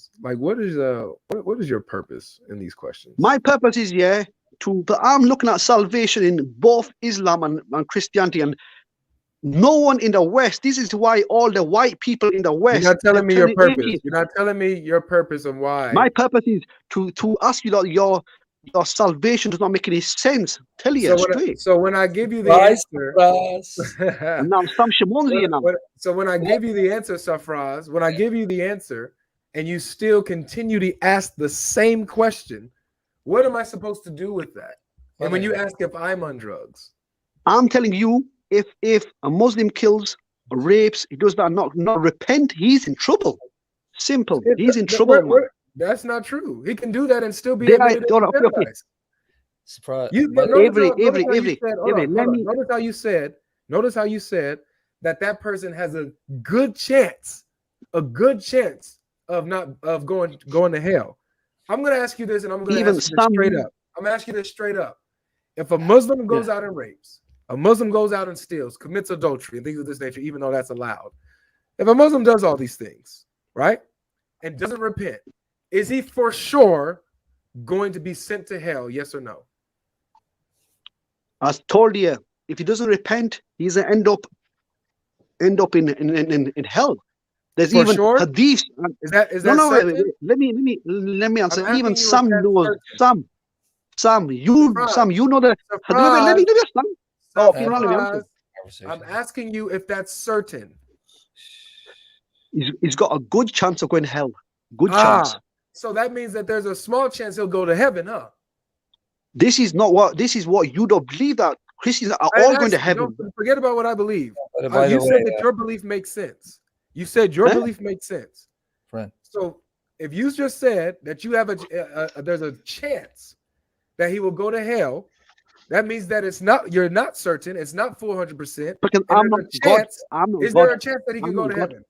questions. Like, what is your purpose in these questions? My purpose is but I'm looking at salvation in both Islam and Christianity, and no one in the West. This is why all the white people in the West. You're not telling me your purpose. You're not telling me your purpose and why. My purpose is to ask you that your salvation does not make any sense. Tell you straight. So when I give you the answer, now some Shamoun's here now. So when I give you the answer, Safraz, when I give you the answer, and you still continue to ask the same question, what am I supposed to do with that? And when you ask if I'm on drugs, I'm telling you, if a Muslim kills or rapes, he does not repent, he's in trouble. Simple. He's in trouble. That's not true. He can do that and still be Notice how you said that person has a good chance of going to hell. I'm going to ask you this, and I'm going to ask you this straight up. I'm going to ask you this straight up. If a Muslim goes out and rapes, a Muslim goes out and steals, commits adultery, and things of this nature, even though that's allowed. If a Muslim does all these things, right, and doesn't repent, is he for sure going to be sent to hell? Yes or no? I told you, if he doesn't repent, he's gonna end up in hell. There's for even sure? hadith. Is that no? certain? Let me answer. Even some knows some. You know that. Let me do this. I'm asking you if that's certain. He's got a good chance of going to hell. Good chance. So that means that there's a small chance he'll go to heaven, huh? This is what you don't believe, that Christians are all going to heaven. Forget about what I believe. You said that your belief makes sense. You said your belief makes sense. Friend. So if you just said that you have there's a chance that he will go to hell, that means that you're not certain. It's not 400%. Because I'm not God. Is there a chance that he can go to heaven?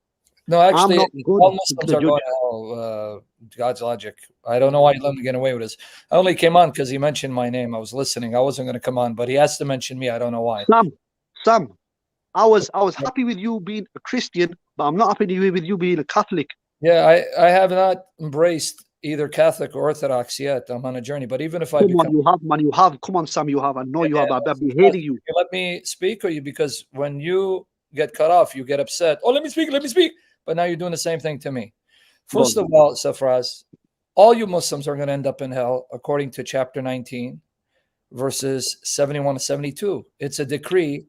No, actually, all Muslims are going to hell. God's logic. I don't know why he let me get away with this. I only came on because he mentioned my name. I was listening. I wasn't going to come on, but he has to mention me. I don't know why. Sam, I was happy with you being a Christian, but I'm not happy with you being a Catholic. Yeah, I have not embraced either Catholic or Orthodox yet. I'm on a journey. But even if you have. Come on, Sam, you have. I know you have. I've been hating you. You let me speak, because when you get cut off, you get upset. Oh, let me speak. But now you're doing the same thing to me. First of all, Safraz, all you Muslims are going to end up in hell, according to chapter 19, verses 71 to 72. It's a decree,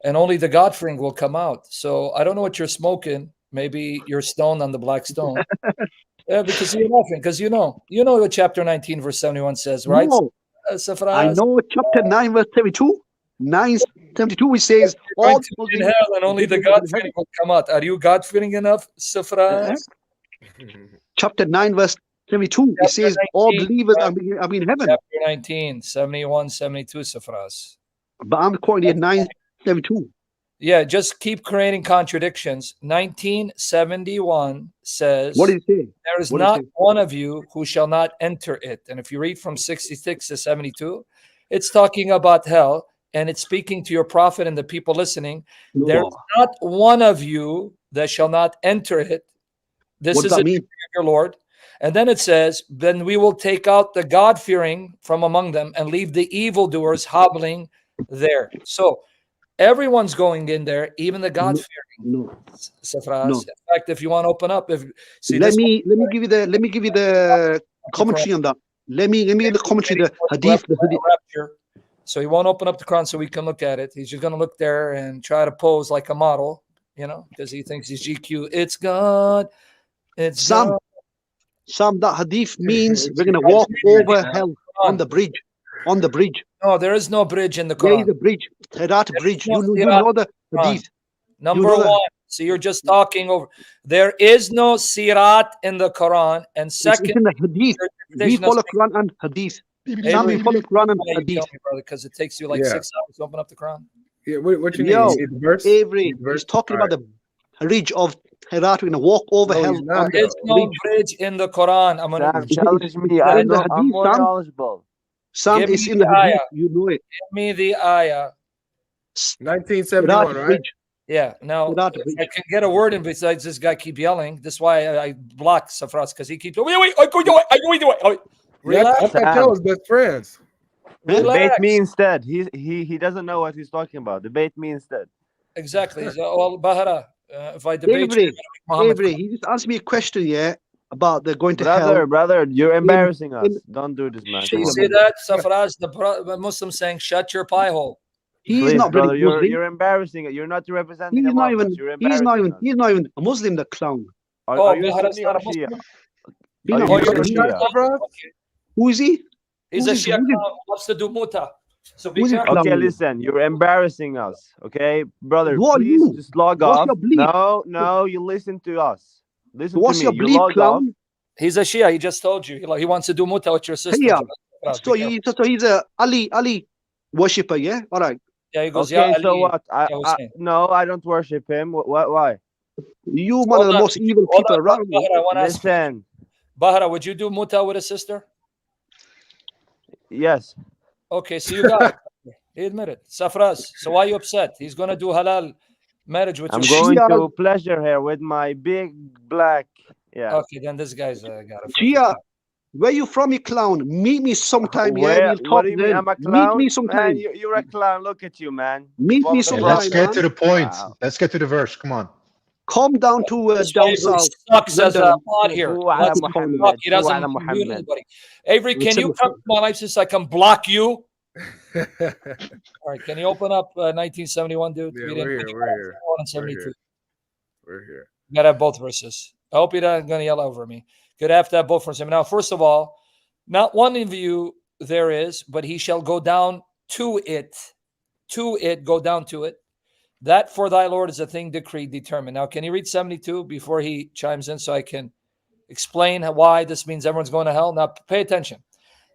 and only the God-fearing will come out. So I don't know what you're smoking. Maybe you're stoned on the black stone. Yeah, because you're laughing. Because you know what chapter 19, verse 71 says, right? No. Safraz? I know chapter 9, verse 72. 9:72, which says all in hell and only the God-fearing will come out. Are you God-fearing enough, Safraz? Chapter 9, verse 72, it says all believers are in heaven. Chapter 19, 71, 72, Safraz. But I'm quoting it 9:72. Yeah, just keep creating contradictions. 1971 says, what did it say? There is not one of you who shall not enter it. And if you read from 66 to 72, it's talking about hell. And it's speaking to your prophet and the people listening. No. There's not one of you that shall not enter it. This is a decree of your Lord. And then it says, then we will take out the God-fearing from among them and leave the evildoers hobbling there. So everyone's going in there, even the God-fearing. No. Safraz. No. In fact, if you want to open up, let me give you the commentary on that. Let me give the commentary, the hadith. So he won't open up the Quran so we can look at it. He's just going to look there and try to pose like a model, because he thinks he's GQ. It's God. It's Sam, that hadith means we're going to walk over hell on the bridge. On the bridge. No, there is no bridge in the Quran. There is a bridge. Sirat bridge. You know the hadith. Number one. So you're just talking over. There is no sirat in the Quran. And second, it's in the hadith. We follow Quran and hadith. Sam, we follow Quran and hadith. Because it takes you like 6 hours to open up the Quran. Yeah, what you mean? Verse? He's talking about the bridge of Sirat. We're going to walk over hell. There is no bridge in the Quran. I'm going to challenge me. I'm more knowledgeable. Sam, it's in the hadith. You know it. Give me the ayah. 1971, right? Yeah. Now, Without if I can get a word in besides this guy keep yelling. This is why I blocked Safraz, because he keeps relax. Yeah, I thought y'all was best friends. Debate me instead. He doesn't know what he's talking about. Debate me instead. Exactly. So, well, Bahara, if I debate you, Avery, he just asked me a question, yeah, about they're going to hell. Brother, you're embarrassing us. Don't do this, man. You see that, Safraz, the Muslim saying, "Shut your pie hole." He's not brother. Muslim. You're embarrassing it. You're not representing. He's not even. He's not even a Muslim. The clown. Are you Sunni or Shia? Who is he? He's a Shia who loves to do muta. So be careful. Okay, listen. You're embarrassing us. Okay, brother. Please just log off. No. You listen to us. Listen to me. Your belief, clown? He's a Shia. He just told you. He wants to do muta with your sister. Yeah. So he's a Ali worshipper. Yeah. All right. Yeah, he goes, okay, yeah, so Ali. what? No, I don't worship him. Why? You one of the most evil people around. Listen. Bahara, would you do muta with a sister? Yes. Okay, so you got it. He admitted. Safraz, so why are you upset? He's going to do halal marriage with I'm your going to pleasure her with my big black. Yeah. Okay, then this guy's got it. Gia, where you from, you clown? Meet me sometime. What do you mean? I'm a clown? Meet me sometime. Man, you're a clown. Look at you, man. Meet me sometime. Let's get to the point. Wow. Let's get to the verse. Come on. Come down to down south. Sucks as a mod here. He doesn't mute anybody. Avery, can you come to my life since I can block you? All right, can you open up 1971, dude? Yeah, we're here. We're here. You gotta have both verses. I hope you're not gonna yell over me. Could have to have both verses. Now, first of all, not one of you there is, but he shall go down to it. To it, go down to it. That for thy Lord is a thing decreed, determined. Now, can you read 72 before he chimes in so I can explain why this means everyone's going to hell? Now, pay attention.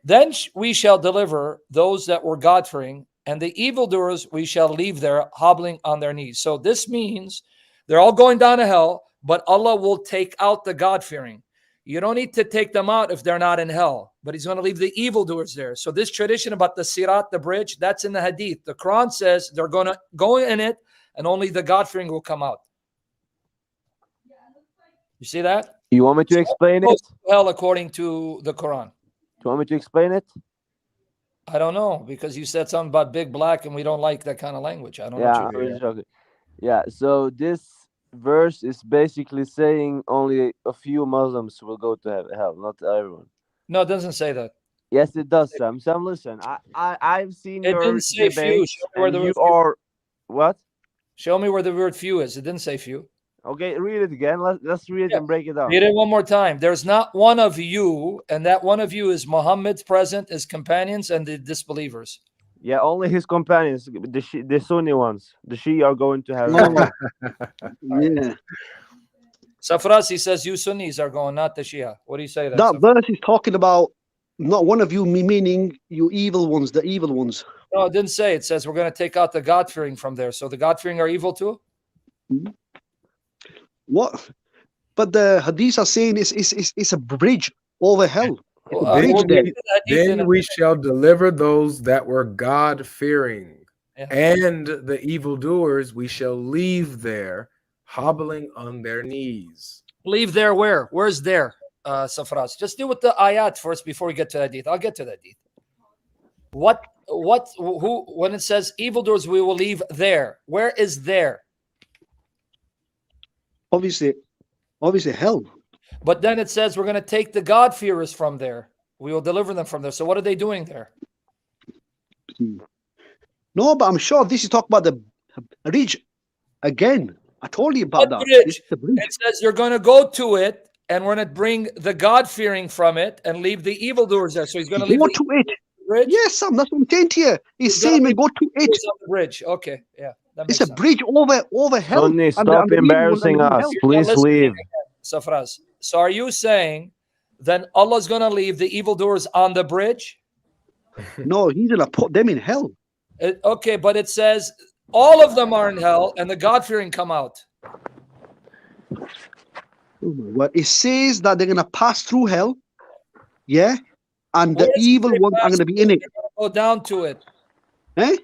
Then we shall deliver those that were God-fearing, and the evildoers we shall leave there hobbling on their knees. So this means they're all going down to hell, but Allah will take out the God-fearing. You don't need to take them out if they're not in hell, but he's going to leave the evildoers there. So this tradition about the sirat, the bridge, that's in the hadith. The Quran says they're going to go in it, and only the God-fearing will come out. You see that? You want me to explain it? Hell, according to the Quran. Do you want me to explain it? I don't know, because you said something about big black, and we don't like that kind of language. I don't know. Yeah, so this verse is basically saying only a few Muslims will go to hell, not everyone. No, it doesn't say that. Yes, it does, Sam. Sam, listen, I've seen it your didn't say debate, few. And you are what? Show me where the word few is. It didn't say few. Okay, read it again. Let's read it and break it down. Read it one more time. There's not one of you, and that one of you is Muhammad's present, his companions, and the disbelievers. Yeah, only his companions, the Sunni ones. The Shia are going to hell. Yeah. Safraz, he says you Sunnis are going, not the Shia. What do you say? That verse is talking about not one of you, meaning you evil ones, the evil ones. No, it didn't say. It says we're going to take out the God-fearing from there. So the God-fearing are evil too? Mm-hmm. What? But the hadiths are saying it's a bridge over hell. Then we shall deliver those that were God-fearing, and the evildoers we shall leave there, hobbling on their knees. Leave there where? Where's there, Safraz? Just deal with the ayat first before we get to the hadith. I'll get to the hadith. Who? When it says evildoers, we will leave there. Where is there? Obviously hell. But then it says we're going to take the God-fearers from there. We will deliver them from there. So what are they doing there? No, but I'm sure this is talking about the bridge again. I told you about that. Bridge? It says you're going to go to it, and we're going to bring the God-fearing from it and leave the evildoers there. So he's going to leave to it. Bridge? Yes, Sam, that's what I'm saying to you. He's saying we go to it. On the bridge. Okay, yeah. It's a bridge over hell. Sonny, stop embarrassing us. Please leave. Safraz. So are you saying then Allah's going to leave the evildoers on the bridge? No, he's going to put them in hell. Okay, but it says all of them are in hell and the God-fearing come out. Well, it says that they're going to pass through hell, yeah, and the evil ones are going to be in it. Go down to it. Eh?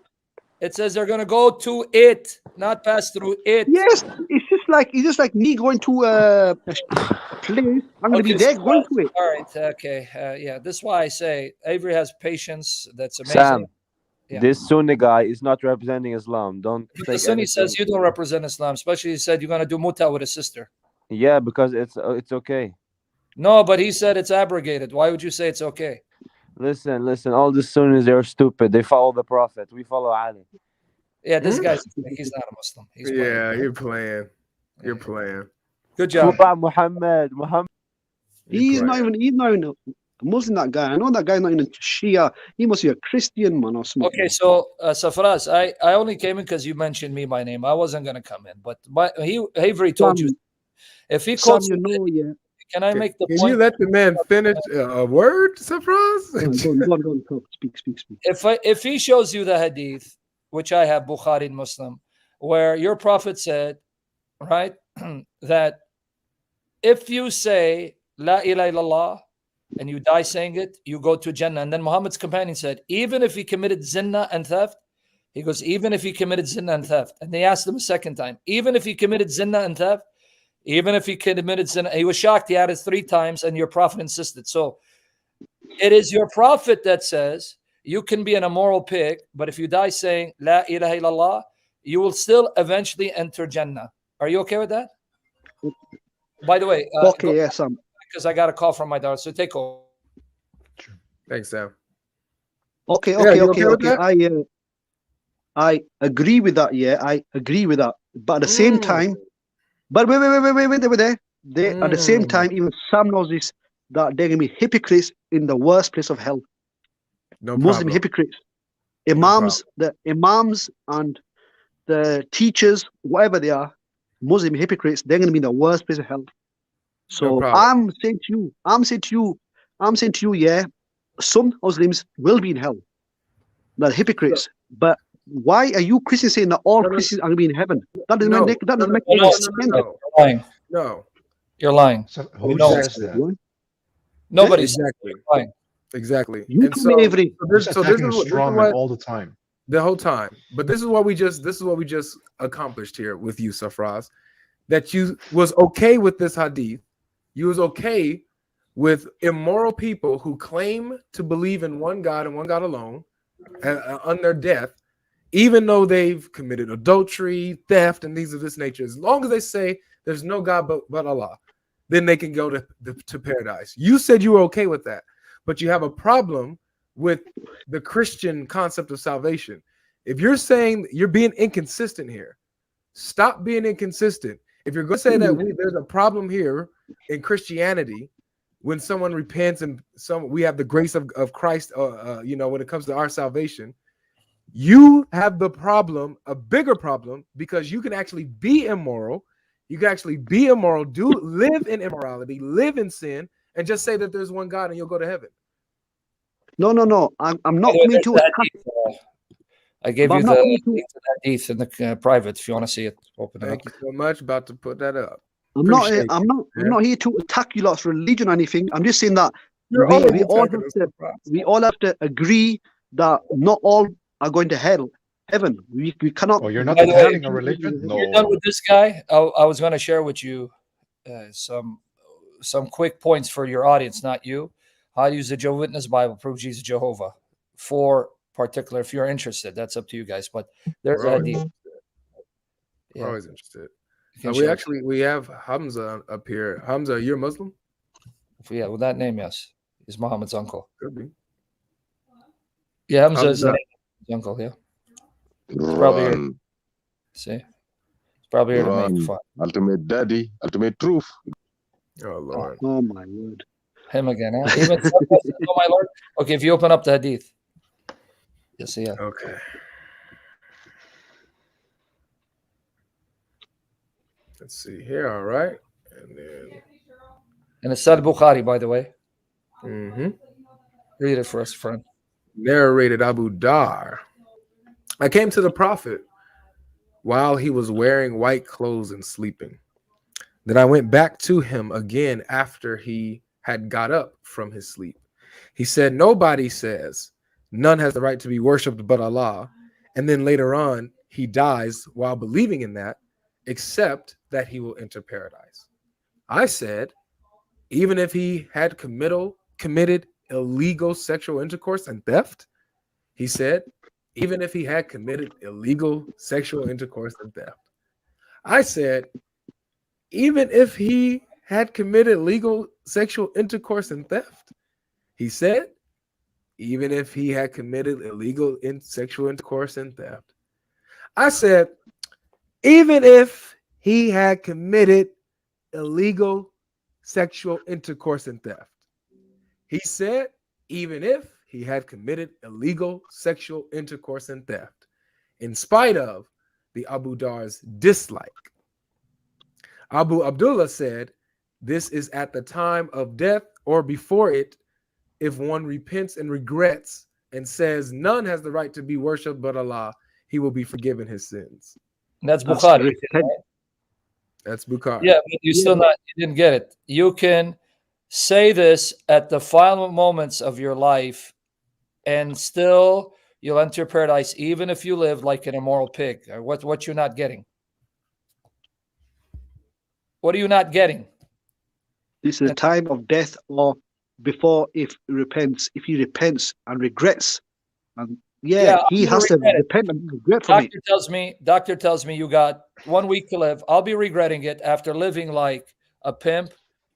It says they're going to go to it, not pass through it. Yes, it's just like me going to a place. I'm going to be there going to it. All right. Okay. Yeah. This is why I say Avery has patience. That's amazing. Sam, this Sunni guy is not representing Islam. Don't. The Sunni says you don't represent Islam. Especially he said you're going to do muta with a sister. Yeah, because it's okay. No, but he said it's abrogated. Why would you say it's okay? Listen. All the Sunnis, they're stupid. They follow the Prophet. We follow Ali. Yeah, this guy's he's not a Muslim. He's playing. You're playing. You're playing. Good job. Muhammad. He's not even a Muslim, that guy. I know that guy's not even Shia. He must be a Christian, man, or something. Okay, so Safraz, I only came in because you mentioned me by name. I wasn't going to come in, but Avery told you. If he calls you, can I make the point? Can you let the man finish a word, Safraz? Go on. Speak. If he shows you the hadith, which I have, Bukhari and Muslim, where your prophet said, right, that if you say La ilaha illallah and you die saying it, you go to Jannah. And then Muhammad's companion said, even if he committed zina and theft, he goes, even if he committed zina and theft. And they asked him a second time, even if he committed zina and theft, even if he committed zina, he was shocked. He had it 3 times, and your prophet insisted. So it is your prophet that says you can be an immoral pig, but if you die saying La ilaha illallah, you will still eventually enter Jannah. Are you okay with that? By the way, okay, yes, Sam. Because I got a call from my daughter, so take over. Thanks, Sam. Okay. I agree with that. Yeah, I agree with that. But at the same time, but wait there. At the same time, even Sam knows this, that they're gonna be hypocrites in the worst place of hell. No Muslim hypocrites, the imams and the teachers, whatever they are, Muslim hypocrites. They're gonna be in the worst place of hell. So I'm saying to you, yeah, some Muslims will be in hell. They're hypocrites. But why are you Christians saying that all Christians are going to be in heaven? That doesn't make any sense. You're lying. No. You're lying. So who says that? Nobody's lying. Exactly. You and so, attacking a straw man all the time. The whole time. But this is what we just accomplished here with you, Safraz. That you was okay with this hadith. You was okay with immoral people who claim to believe in one God and one God alone on their death, even though they've committed adultery, theft, and things of this nature. As long as they say there's no God but Allah, then they can go to paradise. You said you were okay with that, but you have a problem with the Christian concept of salvation. If you're saying you're being inconsistent here, stop being inconsistent. If you're going to say that there's a problem here in Christianity, when someone repents and we have the grace of Christ, when it comes to our salvation, you have the problem, a bigger problem, because you can actually be immoral. You can actually be immoral, live in immorality, live in sin, and just say that there's one God and you'll go to heaven. No. I'm not coming to attack. I gave you the hadith in the private. If you want to see it, open it up. Thank you so much. About to put that up. I'm not here to attack you lot's religion or anything. I'm just saying that we all have to agree that not all are going to heaven. We cannot. Oh, you're not attacking a religion? No. You're done with this guy. I was going to share with you some quick points for your audience, not you. How to use the Jehovah's Witness Bible, prove Jesus Jehovah. For particular, if you're interested, that's up to you guys. But there's We're always interested. We have Hamza up here. Hamza, you're Muslim? Yeah, with that name, yes. He's Muhammad's uncle. Could be. Yeah, Hamza is his uncle, yeah. He's probably here. See? He's probably here to make fun. Ultimate daddy, ultimate truth. Oh, Lord. Oh, my word. Him again, huh? Even oh, my Lord. Okay, if you open up the hadith. Yes, yeah. Okay. Let's see here. All right. And it's Sahih Bukhari, by the way. Mm-hmm. Read it for us, friend. Narrated Abu Dar. I came to the Prophet while he was wearing white clothes and sleeping. Then I went back to him again after he had got up from his sleep. He said, nobody says none has the right to be worshipped but Allah, and then later on he dies while believing in that, except that he will enter paradise. I said, even if he had committed illegal sexual intercourse and theft, he said, even if he had committed illegal sexual intercourse and theft. I said, even if he had committed legal sexual intercourse and theft, he said, even if he had committed illegal sexual intercourse and theft. I said, even if he had committed illegal sexual intercourse and theft. He said, even if he had committed illegal sexual intercourse and theft, in spite of the Abu Dar's dislike. Abu Abdullah said, this is at the time of death or before it, if one repents and regrets and says none has the right to be worshipped but Allah, he will be forgiven his sins. That's Bukhari. That's Bukhari. Yeah, but you didn't get it. You can say this at the final moments of your life and still you'll enter paradise, even if you live like an immoral pig. What you're not getting? What are you not getting? This is the time of death or before if he repents and regrets. And he has to repent and regret for me. Doctor tells me you got 1 week to live. I'll be regretting it after living like a pimp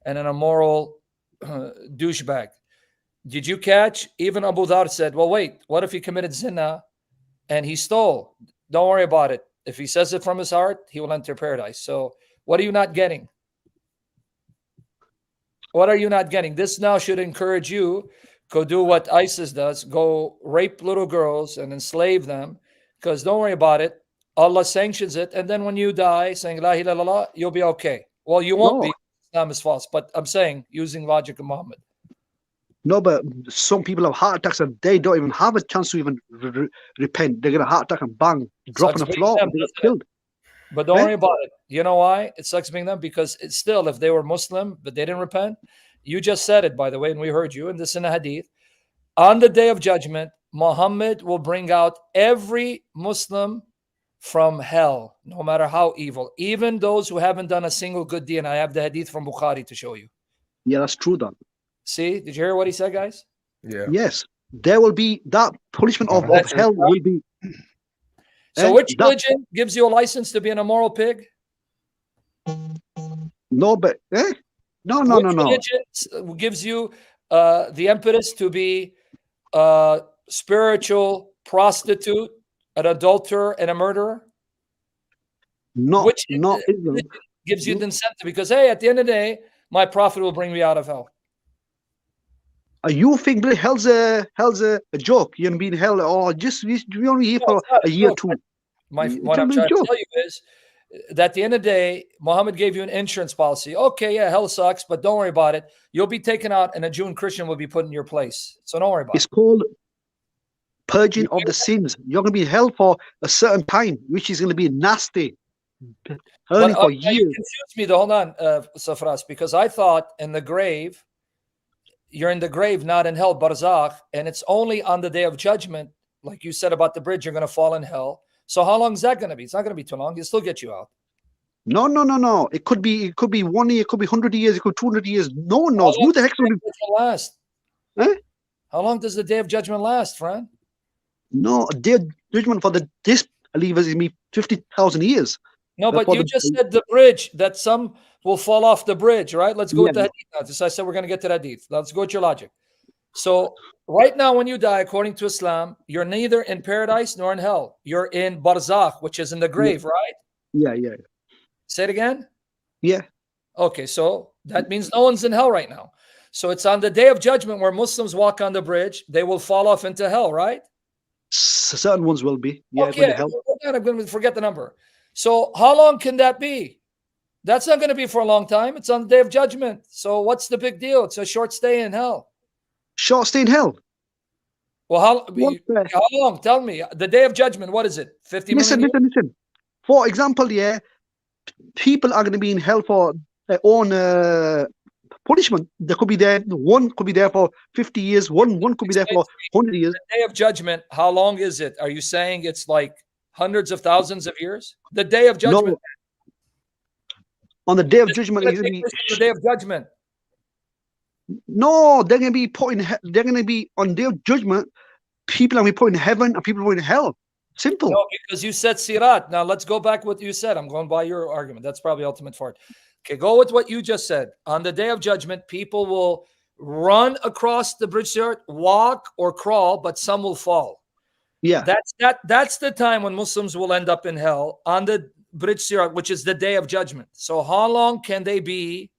and an immoral douchebag. Did you catch? Even Abu Dhar said, well, wait, what if he committed zina and he stole? Don't worry about it. If he says it from his heart, he will enter paradise. So what are you not getting? What are you not getting? This now should encourage you to do what ISIS does, go rape little girls and enslave them, because don't worry about it. Allah sanctions it. And then when you die saying, La ilaha illallah, you'll be okay. Well, you won't be. Islam is false. But I'm saying, using logic of Muhammad. No, but some people have heart attacks and they don't even have a chance to even repent. They get a heart attack and bang, drop on the floor and they get killed. But don't worry about it. You know why? It sucks being them, because it's still, if they were Muslim, but they didn't repent, you just said it, by the way, and we heard you, and this in the hadith. On the day of judgment, Muhammad will bring out every Muslim from hell, no matter how evil, even those who haven't done a single good deed. And I have the hadith from Bukhari to show you. Yeah, that's true, then. See, did you hear what he said, guys? Yeah. Yes, there will be that punishment of hell will be. So which religion gives you a license to be an immoral pig? No, but no. Religion gives you the impetus to be a spiritual prostitute, an adulterer, and a murderer? Which gives you the incentive? Because hey, at the end of the day, my prophet will bring me out of hell. You think hell's a joke? You're gonna be in hell, or just we only here for a year or two? What I'm trying to tell you is that at the end of the day, Muhammad gave you an insurance policy. Okay, yeah, hell sucks, but don't worry about it. You'll be taken out, and a Jew and Christian will be put in your place. So don't worry about it. It's called purging of the sins. You're gonna be in hell for a certain time, which is gonna be nasty. For years. You confused me though. Hold on, Safraz, because I thought in the grave, you're in the grave, not in hell, barzakh, and it's only on the day of judgment, like you said about the bridge, you're going to fall in hell. So how long is that going to be? It's not going to be too long. It'll still get you out. No. It could be 1 year, it could be 100 years, it could be 200 years. No one knows. Who the heck's going to last? How long does the day of judgment last, friend? No, a day of judgment for the disbelievers is me 50,000 years. No, but you just said the bridge, that some will fall off the bridge, right? Let's go with the hadith now. Just I said we're going to get to that hadith. Let's go with your logic. So right now, when you die, according to Islam, you're neither in paradise nor in hell. You're in barzakh, which is in the grave, right? Yeah. Say it again? Yeah. Okay, so that means no one's in hell right now. So it's on the day of judgment where Muslims walk on the bridge. They will fall off into hell, right? Certain ones will be. Yeah, okay, I'm going to forget the number. So how long can that be? That's not going to be for a long time. It's on the day of judgment. So what's the big deal? It's a short stay in hell. Short stay in hell? Well, how long? Tell me. The day of judgment, what is it? 50 million years? Listen. For example, people are going to be in hell for their own punishment. They could be there. One could be there for 50 years. One could be there for 100 years. The day of judgment, how long is it? Are you saying it's like hundreds of thousands of years? The day of judgment. No. On the day of judgment, the day of judgment. No, they're going to be put in. They're going to be on day of judgment. People are going to be put in heaven and people are going to hell. Simple. No, because you said sirat. Now let's go back what you said. I'm going by your argument. That's probably ultimate for it. Okay, go with what you just said. On the day of judgment, people will run across the bridge, walk or crawl, but some will fall. Yeah, that's the time when Muslims will end up in hell on the bridge sirat, which is the day of judgment. So how long can they be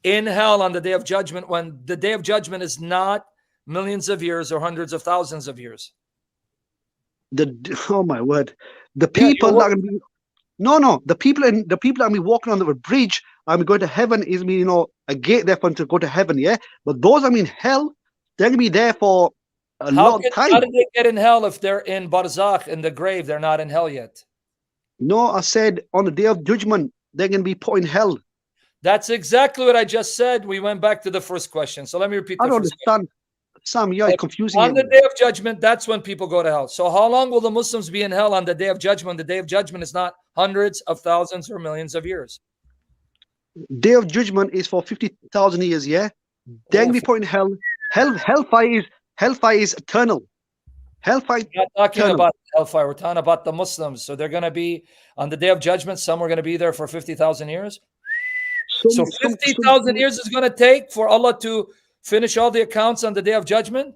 in hell on the day of judgment when the day of judgment is not millions of years or hundreds of thousands of years? Oh my word, the people that are going to be the people that will be walking on the bridge. I'm going to heaven is a gate there for them to go to heaven. Yeah, but those in hell, they're going to be there for a long time. How did they get in hell if they're in barzakh, in the grave? They're not in hell yet. No, I said on the day of judgment they're going to be put in hell. That's exactly what I just said. We went back to the first question. So let me repeat. I don't understand. Sam, you're confusing. On the day of judgment, that's when people go to hell. So how long will the Muslims be in hell on the day of judgment? The day of judgment is not hundreds of thousands or millions of years. Day of judgment is for 50,000 years, yeah? They're going to be put in hell. Hellfire is eternal. Hellfire. We're not talking about hellfire. We're talking about the Muslims. So they're going to be on the day of judgment. Some are going to be there for 50,000 years. So 50,000 years is going to take for Allah to finish all the accounts on the day of judgment.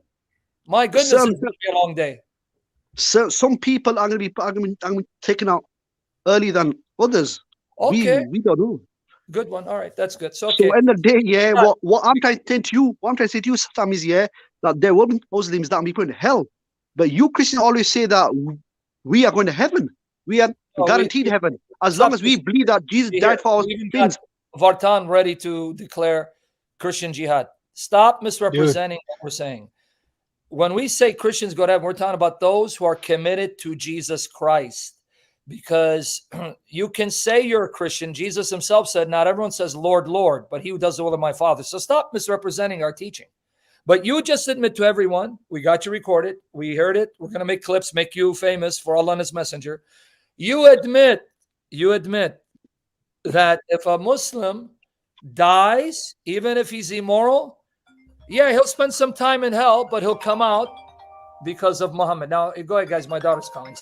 My goodness, it's going to be a long day. So some people are going to be taken out earlier than others. Okay, we don't know. Good one. All right, that's good. So okay. So end of the day, yeah. What I'm trying to say to you, Sam, is that there will be Muslims that will be put in hell, but you Christians always say that we are going to heaven. We are guaranteed heaven as long as we believe that Jesus died for our sins. Vartan ready to declare Christian jihad. Stop misrepresenting what we're saying. When we say Christians go to heaven, we're talking about those who are committed to Jesus Christ. Because you can say you're a Christian. Jesus himself said, not everyone says, Lord, Lord, but he who does the will of my Father. So stop misrepresenting our teaching. But you just admit to everyone, we got you recorded, we heard it, we're going to make clips, make you famous for Allah and his messenger. You admit that if a Muslim dies, even if he's immoral, yeah, he'll spend some time in hell, but he'll come out because of Muhammad. Now, go ahead, guys. My daughter's calling.